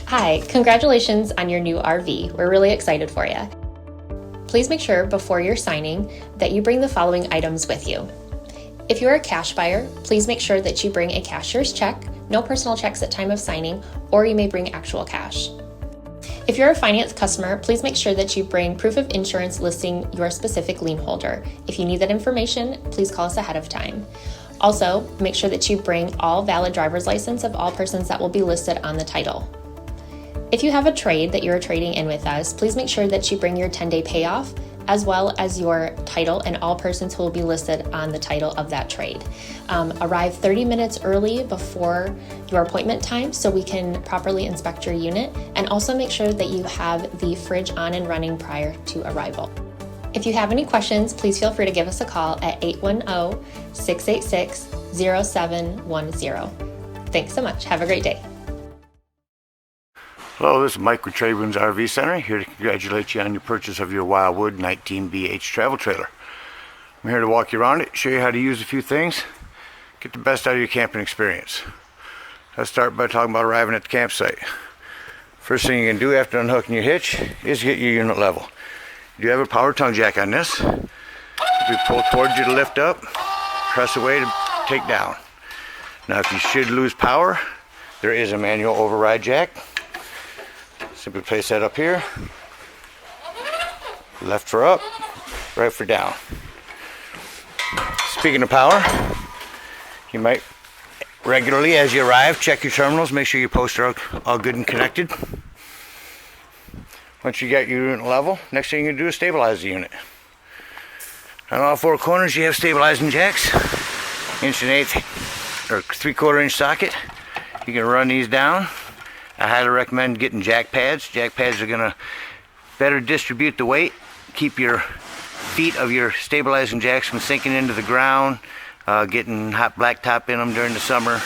Hi, congratulations on your new RV. We're really excited for you. Please make sure before you're signing that you bring the following items with you. If you're a cash buyer, please make sure that you bring a cashier's check, no personal checks at time of signing, or you may bring actual cash. If you're a finance customer, please make sure that you bring proof of insurance listing your specific lien holder. If you need that information, please call us ahead of time. Also, make sure that you bring all valid driver's license of all persons that will be listed on the title. If you have a trade that you're trading in with us, please make sure that you bring your 10-day payoff as well as your title and all persons who will be listed on the title of that trade. Arrive 30 minutes early before your appointment time so we can properly inspect your unit, and also make sure that you have the fridge on and running prior to arrival. If you have any questions, please feel free to give us a call at 810-686-0710. Thanks so much. Have a great day. Hello, this is Mike with TradeWinds RV Center, here to congratulate you on your purchase of your Wildwood 19BH travel trailer. I'm here to walk you around it, show you how to use a few things, get the best out of your camping experience. Let's start by talking about arriving at the campsite. First thing you can do after unhooking your hitch is get your unit level. You do have a power tongue jack on this. If you pull towards you to lift up, press away to take down. Now if you should lose power, there is a manual override jack. Simply place that up here, left for up, right for down. Speaking of power, you might regularly, as you arrive, check your terminals, make sure your posts are all good and connected. Once you get your unit level, next thing you can do is stabilize the unit. On all four corners you have stabilizing jacks, 1/8" or 3/4 inch socket. You can run these down. I highly recommend getting jack pads. Jack pads are going to better distribute the weight, keep your feet of your stabilizing jacks from sinking into the ground, getting hot blacktop in them during the summer.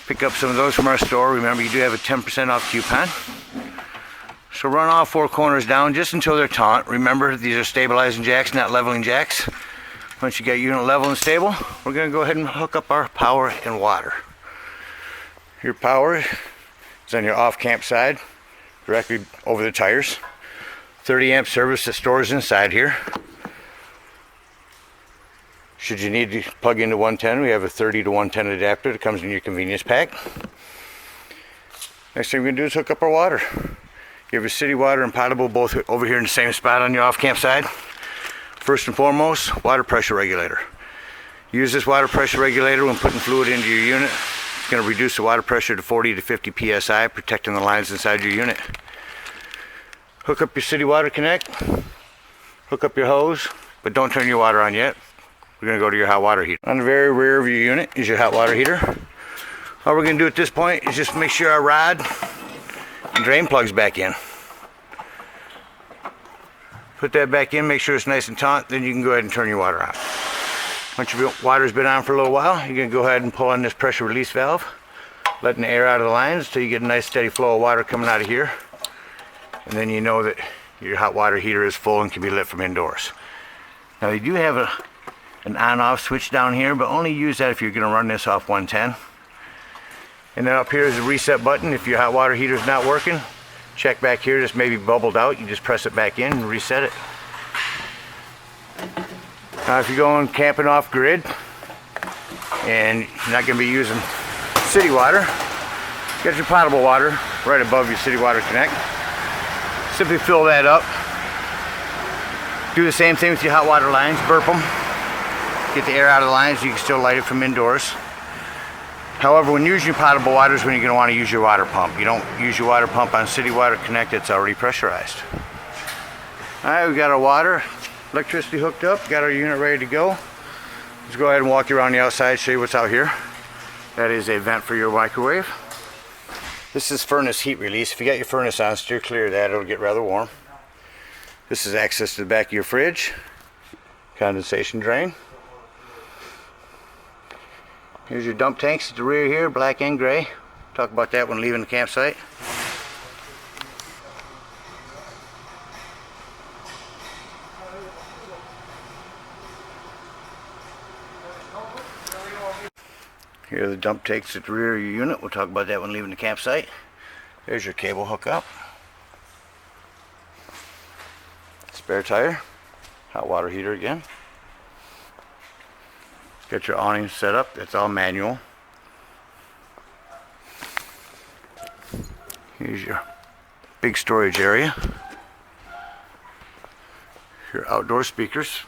Pick up some of those from our store. Remember, you do have a 10% off coupon. So run all four corners down just until they're taut. Remember, these are stabilizing jacks, not leveling jacks. Once you get your unit level and stable, we're going to go ahead and hook up our power and water. Your power is on your off-camp side, directly over the tires. 30 amp service that stores inside here. Should you need to plug into 110, we have a 30 to 110 adapter that comes in your convenience pack. Next thing we're going to do is hook up our water. You have your city water and potable both over here in the same spot on your off-camp side. First and foremost, water pressure regulator. Use this water pressure regulator when putting fluid into your unit. It's going to reduce the water pressure to 40 to 50 psi, protecting the lines inside your unit. Hook up your city water connect. Hook up your hose, but don't turn your water on yet. We're going to go to your hot water heater. On the very rear of your unit is your hot water heater. All we're going to do at this point is just make sure our rod and drain plugs back in. Put that back in, make sure it's nice and taut, then you can go ahead and turn your water on. Once your water's been on for a little while, you're going to go ahead and pull on this pressure release valve, letting the air out of the lines until you get a nice steady flow of water coming out of here. And then you know that your hot water heater is full and can be lit from indoors. Now you do have an on-off switch down here, but only use that if you're going to run this off 110. And then up here is a reset button. If your hot water heater is not working, check back here, just maybe bubbled out. You just press it back in and reset it. Now if you're going camping off grid and you're not going to be using city water, get your potable water right above your city water connect. Simply fill that up. Do the same thing with your hot water lines, burp them. Get the air out of the lines, you can still light it from indoors. However, when using potable water is when you're going to want to use your water pump. You don't use your water pump on city water connect, it's already pressurized. Alright, we got our water, electricity hooked up, got our unit ready to go. Let's go ahead and walk you around the outside, show you what's out here. That is a vent for your microwave. This is furnace heat release. If you got your furnace on, steer clear of that, it'll get rather warm. This is access to the back of your fridge. Condensation drain. Here's your dump tanks at the rear here, black and gray. Talk about that when leaving the campsite. Here are the dump tanks at the rear of your unit. We'll talk about that when leaving the campsite. There's your cable hookup. Spare tire. Hot water heater again. Got your awning set up. It's all manual. Here's your big storage area. Your outdoor speakers.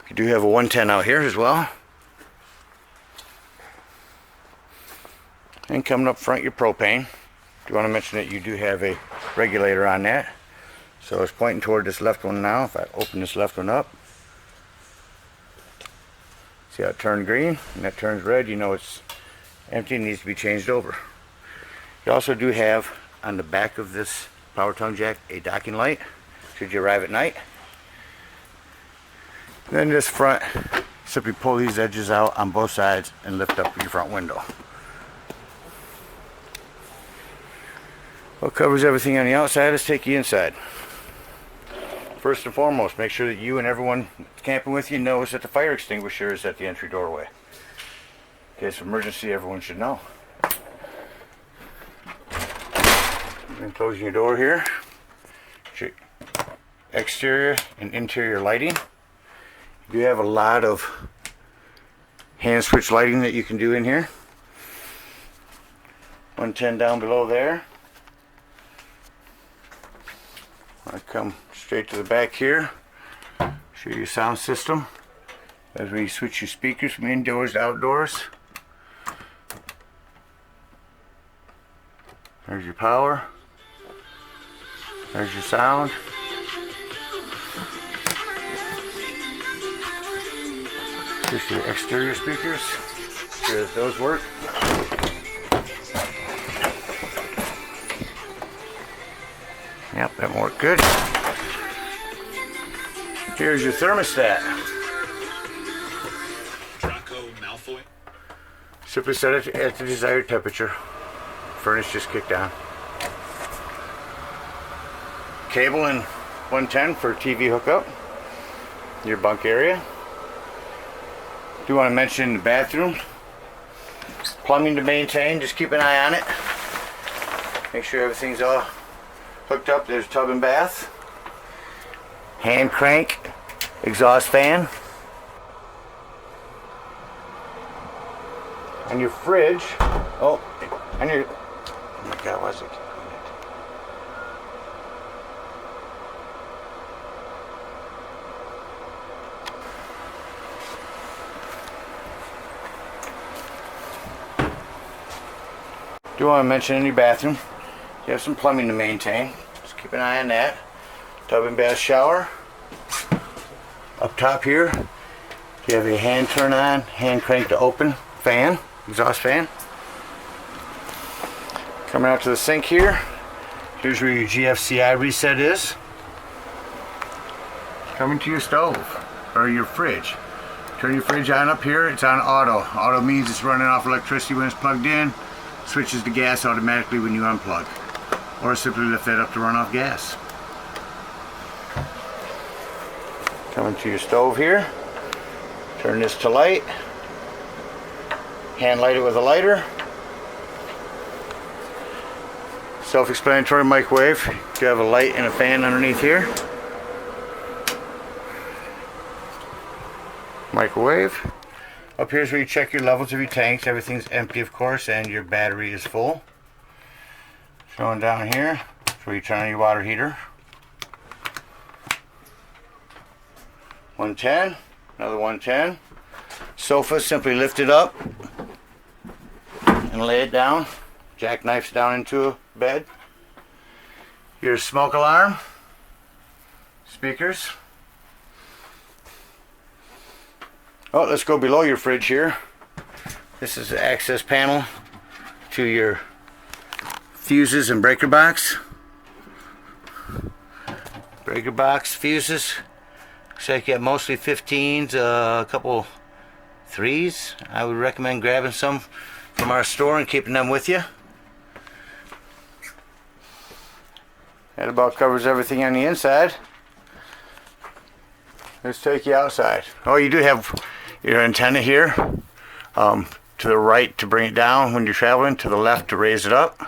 You do have a 110 out here as well. And coming up front, your propane. Do want to mention that you do have a regulator on that. So it's pointing toward this left one now. If I open this left one up, see how it turned green and that turns red, you know it's empty and needs to be changed over. You also do have on the back of this power tongue jack a docking light should you arrive at night. Then this front, simply pull these edges out on both sides and lift up your front window. What covers everything on the outside, let's take you inside. First and foremost, make sure that you and everyone camping with you knows that the fire extinguisher is at the entry doorway. In case of emergency, everyone should know. And closing your door here. Your exterior and interior lighting. You have a lot of hand switch lighting that you can do in here. 110 down below there. I come straight to the back here. Show you your sound system. As we switch your speakers from indoors to outdoors. There's your power. There's your sound. Just your exterior speakers. Sure that those work. Yep, that worked good. Here's your thermostat. Simply set it at the desired temperature. Furnace just kicked on. Cable and 110 for TV hookup. Your bunk area. Do want to mention the bathroom. Plumbing to maintain, just keep an eye on it. Make sure everything's all hooked up. There's tub and bath. Hand crank, exhaust fan. And your fridge. Oh my God, what's it? Do want to mention in your bathroom, you have some plumbing to maintain. Just keep an eye on that. Tub and bath shower. Up top here, you have a hand turn on, hand crank to open fan, exhaust fan. Coming out to the sink here, here's where your GFCI reset is. Coming to your stove, or your fridge. Turn your fridge on up here, it's on auto. Auto means it's running off electricity when it's plugged in. Switches to gas automatically when you unplug. Or simply lift that up to run off gas. Coming to your stove here. Turn this to light. Hand light it with a lighter. Self-explanatory microwave. You have a light and a fan underneath here. Microwave. Up here is where you check your levels of your tanks. Everything's empty, of course, and your battery is full. Going down here, that's where you turn on your water heater. 110, another 110. Sofa, simply lift it up and lay it down. Jackknifes down into a bed. Your smoke alarm. Speakers. Oh, let's go below your fridge here. This is the access panel to your fuses and breaker box. Breaker box, fuses. Looks like you have mostly 15s, a couple 3s. I would recommend grabbing some from our store and keeping them with you. That about covers everything on the inside. Let's take you outside. Oh, you do have your antenna here to to the right to bring it down when you're traveling, to the left to raise it up.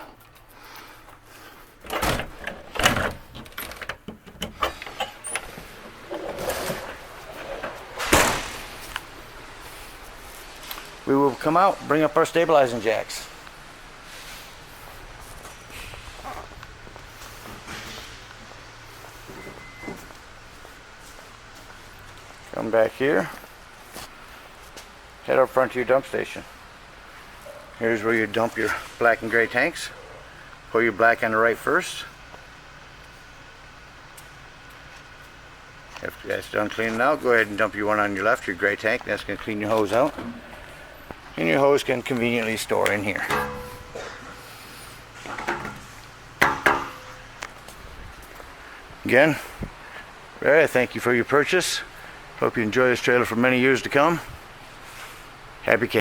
We will come out, bring up our stabilizing jacks. Come back here. Head up front to your dump station. Here's where you dump your black and gray tanks. Pour your black on the right first. After that's done cleaning out, go ahead and dump your one on your left, your gray tank. That's going to clean your hose out. And your hose can conveniently store in here. Again, Barry, I thank you for your purchase. Hope you enjoy this trailer for many years to come. Happy camping.